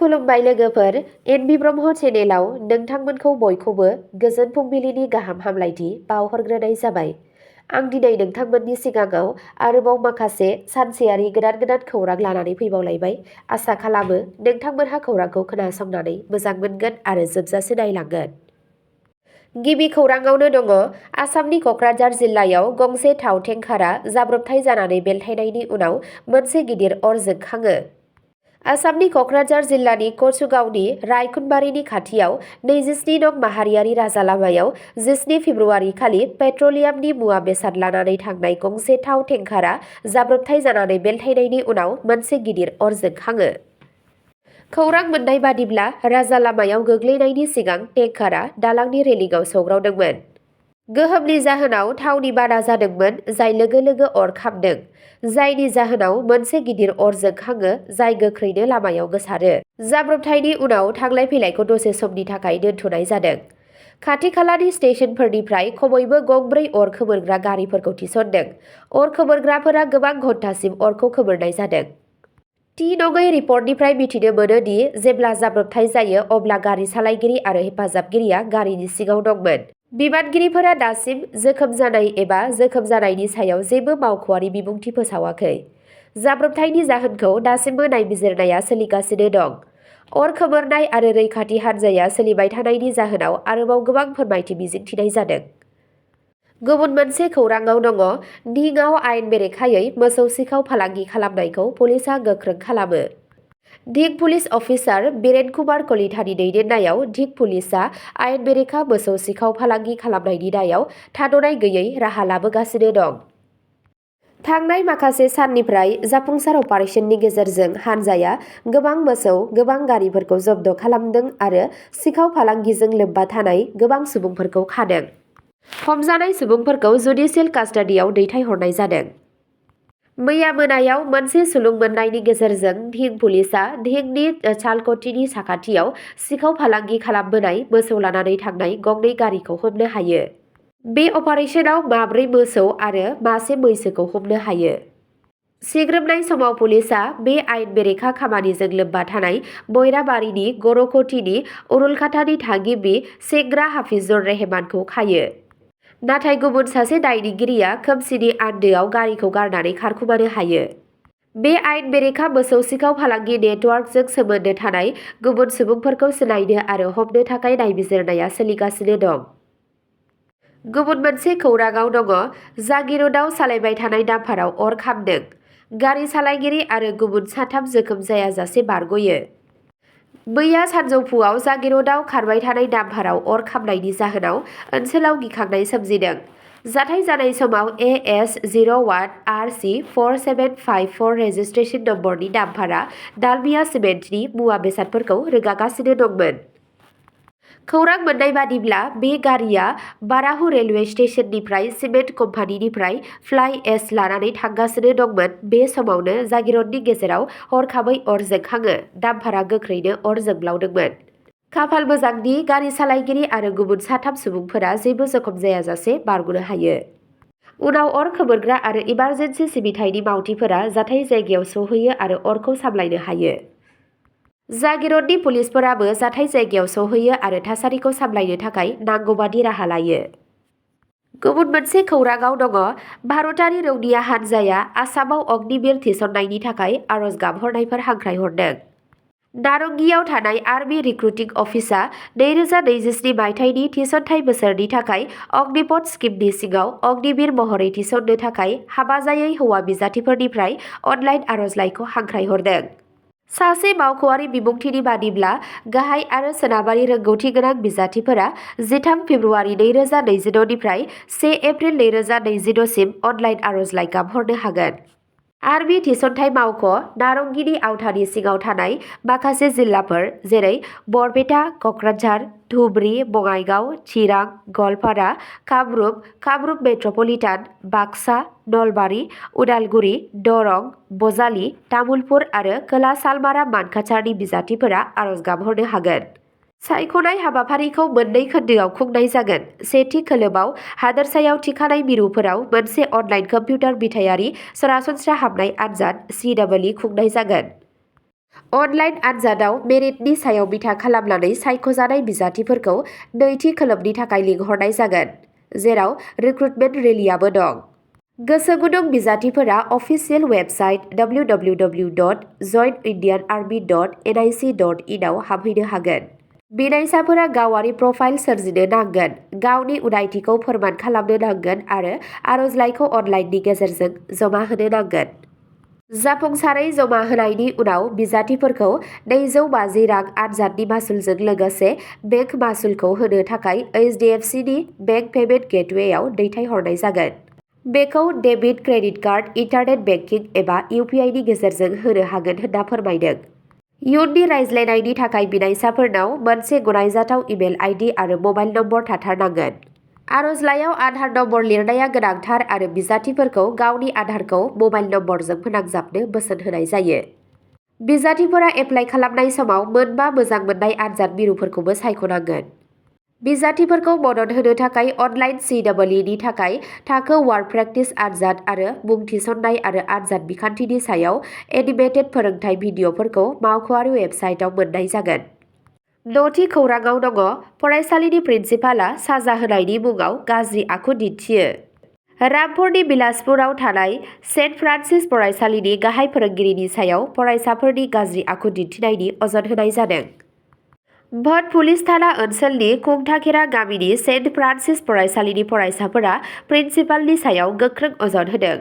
खुलुमबाय लोगोफोर, एनबि ब्रह्म चेनेलाव नोंथांमोनखौ बयखौबो गोजोन फुंबिलिनि गाहाम हामलायथि बावहरग्रोनाय जाबाय। आं दिनै नोंथांमोननि सिगाङाव आरोबाव माखासे सानसेयारि गोदान खौरां लानानै फैबावलायबाय। आसा खालामो नोंथांमोनहा खौरांखौ खोनासंनानै मोजां मोनगोन आरो जोबजासे नायलांगोन। गिबि खौराङावनो दङ, आसामनि क'क्राझार जिल्लायाव गंसे थाव टेंकारा जाब्रबथाय जानानै बेलथायनायनि उनाव मोनसे गिदिर अर जोंखाङो। आसामनि क'क्राझार जिल्लानि कसुगावनि रायकुनबारिनि खाथियाव 27 नं माहारियारि राजा लामायाव 17 फेब्रुवारि खालि पेट्रलियामनि मुवा बेसाद लानानै थांनाय गंसे थाव टेंकारा जाब्रबथाय जानानै बेलथायनायनि उनाव मोनसे गिदिर अर जोंखाङो। खौरां मोननाय बादिब्ला राजा लामायाव गोग्लैनायनि सिगां टेंकारा दालांनि रेलिंआव सौग्रावदोंमोन। गोहोमनि जाहोनाव थावनि बाना जादोंमोन, जाय लोगो लोगो अर खामदों, जायनि जाहोनाव मोनसे गिदिर अर जोंखाङो, जाय गोख्रैनो लामायाव गोसारो। जाब्रबथायनि उनाव थांलाय फैलायखौ दसे समनि थाखाय दोनथ'नाय जादों। खाथि खालानि स्टेशनफोरनिफ्राय खमैबो गंब्रै अर खोमोरग्रा गारिफोरखौ थिसनदों। अर खोमोरग्राफोरा गोबां घन्टासिम अरखौ खोमोरनाय जादों। थि नङै रिपर्टनिफ्राय मिथिनो मोनो दि जेब्ला जाब्रबथाय जायो अब्ला गारि सालायगिरि आरो हेफाजाबगिरिया गारिनि सिङाव दंमोन। बिबानगिरिफोरा दासिम जोखोम जानाय एबा जोखोम जानायनि सायाव जेबो मावख'आरि बिबुंथि फोसावाखै। जाब्रबथायनि जाहोनखौ दासिमबो नायबिजिरनाया सोलिगासिनो दं। अर खोमोरनाय आरो रैखाथि हान्जाया सोलिबाय थानायनि जाहोनाव आरोबाव गोबां फोरमायथि मिजिंथिनाय जादों। गुबुन मोनसे खौराङाव दङ, दिङाव आयेन बेरेखायै मोसौ सिखाव फालांगि खालामनायखौ पुलिसआ गोख्रों खालामो। दिग पुलिस अफिसार बिरेन कुमार कलितानि दैदेननायाव दिग पुलिसआ आयेन बेरेखा मोसौ सिखाव फालांगि खालामनायनि दायाव थाद'नाय गैयै राहा लाबोगासिनो दं। थांनाय माखासे साननिफ्राय जाफुंसार अपारेशननि गेजेरजों हानजाया गोबां मोसौ, गोबां गारिफोरखौ जब्द खालामदों आरो सिखाव फालांगिजों लोब्बा थानाय गोबां सुबुंफोरखौ खादों। हमजानाय सुबुंफोरखौ जुडिसियेल कास्टडियाव दैथायहरनाय जादों। मैया मोनायाव मोनसे सुलुं मोननायनि गेजेरजों दिग पुलिसआ दिगनि चालकथिनि साखाथियाव सिखाव फालांगि खालामबोनाय मोसौ लानानै थांनाय गंनै गारिखौ हमनो हायो। बे अपारेशनाव 4 मोसौ आरो 1 मैसोखौ हमनो हायो। सिग्रोमनाय समाव पुलिसआ बे आयेन बेरेखा खामानिजों लोब्बा थानाय बयराबारिनि गरखथिनि उरुलकाटानि थागिबि सेंग्रा हाफिजुर रेहमानखौ खायो। नाथाय गुबुन सासे दायनिगिरिया खोमसिनि आन्दोआव गारिखौ गारनानै खारखुमानो हायो। बे आयेन बेरेखा मोसौ सिखाव फालांगि नेटवर्कजों सोमोन्दो थानाय गुबुन सुबुंफोरखौ सिनायनो आरो हमनो थाखाय नायबिजिरनाया सोलिगासिनो दं। गुबुन मोनसे खौराङाव दङ, जागिर'डआव सालायबाय थानाय डाम्पाराव अर खामदों। गारि सालायगिरि आरो गुबुन 3 जोखोम जायाजासे बारग'यो। मैया सानजौफुआव जागिर'डआव खारबाय थानाय डाम्पाराव अर खामनायनि जाहोनाव ओनसोलाव गिखांनाय सोमजिदों। जाथाय जानाय समाव AS01 RC 4754 रेजिस्ट्रेशन नम्बरनि डाम्पारा दालमिया सिमेन्टनि मुवा बेसादफोरखौ रोगागासिनो दंमोन। खौरां मोननाय बादिब्ला बे गारिया बाराहु रेलवे स्टेशननिफ्राय सिमेन्ट कम्पानिनिफ्राय फ्लाइ एश लानानै थांगासिनो दंमोन। बे समावनो जागिर'डनि गेजेराव हरखाबै अर जोंखाङो। डाम्पारा गोख्रैनो अर जोंब्लावदोंमोन। खाफाल मोजांदि गारि सालायगिरि आरो गुबुन 3 सुबुंफोरा जेबो जखम जायाजासे बारग'नो हायो। उनाव अर खोमोरग्रा आरो इमारजेन्सि सिबिथायनि मावथिफोरा जाथाय जायगायाव सौहैयो आरो अरखौ सामलायनो हायो। जागिर'डनि पुलिसफोराबो जाथाय जायगायाव सौहैयो आरो थासारिखौ सामलायनो थाखाय नांगौबादि राहा लायो। गुबुन मोनसे खौराङाव दङ, भारतारि रौनिया हानजाया आसामाव अग्निबिर थिसननायनि थाखाय आर'ज गाबहरनायफोर हांख्रायहरदों। नारंगियाव थानाय आर्मि रिक्रुटिं अफिसआ 2027 मायथाइनि थिसनथाइ बोसोरनि थाखाय अग्निपथ स्किमनि सिङाव अग्निबिर महरै थिसननो थाखाय हाबा जायै हौवा बिजाथिफोरनिफ्राय अनलाइन आर'जलाइखौ हांख्रायहरदों। सासे मावख'आरि बिबुंथिनि बादिब्ला, गाहाय आरो सोनाबारि रोंगौथि गोनां बिजाथिफोरा 13 फेब्रुवारि 2026 निफ्राय 1 एप्रिल 2026 सिम अनलाइन आर'जलाइ गाबहरनो हागोन। आर्मि थिसनथाइ मावख' नारंगिनि आवथानि सिङाव थानाय माखासे जिल्लाफोर जेरै बरपेटा, क'क्राझार, धुबरी, बङाइगाव, चिरां, गवालपारा, कामरुप मेट्र'पलिटान, बाक्सा, नलबारि, उदालगुरि, दरं, बजालि, तामुलपुर आरो खोला सालमारा मानकाछारनि बिजाथिफोरा आर'ज गाबहरनो हागोन। सायख'नाय हाबाफारिखौ 2 खोन्दोआव खुंनाय जागोन। सेथि खोलोबआव हादोरसायाव थिखानाय मिरुफोराव मोनसे अनलाइन कम्पिउटार बिथायारि सरासनस्रा हाबनाय आनजाद CEE खुंनाय जागोन। अनलाइन आनजादाव मेरिटनि सायाव बिथा खालामनानै सायख'जानाय बिजाथिफोरखौ नैथि खोलोबनि थाखाय लिंहरनाय जागोन, जेराव रिक्रुटमेन्ट रेलियाबो दं। गोसो गुदुं बिजाथिफोरा अफिसियेल वेबसाइट www.joinindianarmy.nic.in आव हाबहैनो हागोन। बिनायसाफोरा गावारि प्रफाइल सोरजिनो नांगोन, गावनि उदायथिखौ फोरमान खालामनो नांगोन आरो आर'जलाइखौ अनलाइननि गेजेरजों जमा होनो नांगोन। जाफुंसारै जमा होनायनि उनाव बिजाथिफोरखौ 250 रां आनजादनि मासुलजों लोगोसे बेंक मासुलखौ होनो थाखाय HDFCनि बेंक पेमेन्ट गेटवेआव दैथायहरनाय जागोन। बेखौ debit credit card, internet banking एबा UPIनि गेजेरजों होनो हागोन होनना फोरमायदों। इयुननि रायज्लायनायनि थाखाय बिनायसाफोरनाव मोनसे गनायजाथाव इमेल ID आरो मबाइल नम्बर थाथारनांगोन। आर'जलाइयाव आधार नम्बर लिरनाया गोनांथार आरो बिजाथिफोरखौ गावनि आधारखौ मबाइल नम्बरजों फोनांजाबनो बोसोन होनाय जायो। बिजाथिफोरा एप्लाइ खालामनाय समाव मोनबा मोजां मोननाय आनजाद मिरुफोरखौबो सायख'नांगोन। बिजाथिफोरखौ मदद होनो थाखाय अनलाइन CEEनि थाखाय थाखो वार प्रेक्टिस आनजाद आरो मुं थिसननाय आरो आनजाद बिखान्थिनि सायाव एनिमेटेड फोरोंथाय भिडिअ'फोरखौ मावख'आरि वेबसाइटआव मोन्नाय जागोन। न'थि खौरांआव दङ फरायसालिनि प्रिन्सिपालआ साजा होनायनि मुङाव गाज्रि आखु दिन्थियो। रामपुरनि बिलासपुराव थानाय सेन्ट फ्रान्सिस फरायसालिनि गाहाय फोरोंगिरिनि सायाव फरायसाफोरनि गाज्रि आखु दिन्थिनायनि अजद होनाय जादों। भट पुलिस थाना ओनसोलनि कुंथाखेरा गामिनि सेन्ट फ्रान्सिस फरायसालिनि फरायसाफोरा प्रिन्सिपालनि सायाव गोख्रों अजद होदों।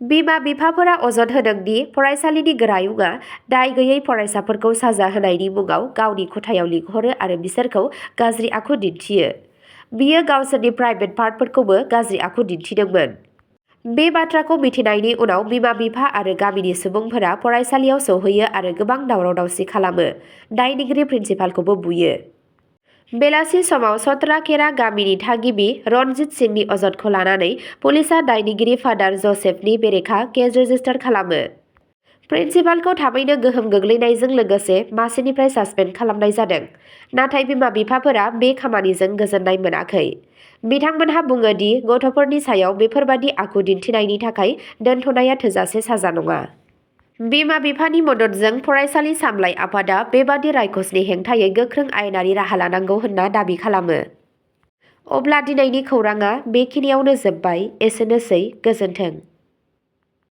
बिमा-बिफाफोरा अजद होदों दि फरायसालिनि गोरायुंआ दाय गैयै फरायसाफोरखौ साजा होनायनि मुङाव गावनि खथायाव लिंहरो आरो बिसोरखौ गाज्रि आखु दिन्थियो। बियो गावसोरनि प्राइभेट पार्टफोरखौबो गाज्रि आखु दिन्थिदोंमोन। बे बाथ्राखौ मिथिनायनि उनाव बिमा-बिफा आरो गामिनि सुबुंफोरा फरायसालियाव सौहैयो आरो गोबां दावराव-दावसि खालामो, दायनिगिरि प्रिन्सिपालखौबो बुयो। बेलासि समाव सतराखेरा गामिनि थागिबि रनजित सिंनि अजदखौ लानानै पुलिसआ दायनिगिरि फादार जसेफनि बेरेखा केस रेजिस्टार खालामो। प्रिन्सिपालखौ थाबैनो गोहोम गोग्लैनायजों लोगोसे मासिनिफ्राय सासपेन्ड खालामनाय जादों, नाथाय बिमा-बिफाफोरा बे खामानिजों गोजोननाय मोनाखै। बिथांमोनहा बुङो दि गथ'फोरनि सायाव बेफोरबादि आखु दिन्थिनायनि थाखाय दोनथ'नाया थोजासे साजा नङा। बिमा-बिफानि मददजों फरायसालि सामलाय आफादआ बेबादि रायखसनि हेंथायै गोख्रों आयेनारि राहा लानांगौ होनना दाबि खालामो। अब्ला दिनैनि खौरांआ बेखिनियावनो जोबबाय। एसेनोसै, गोजोन्थों।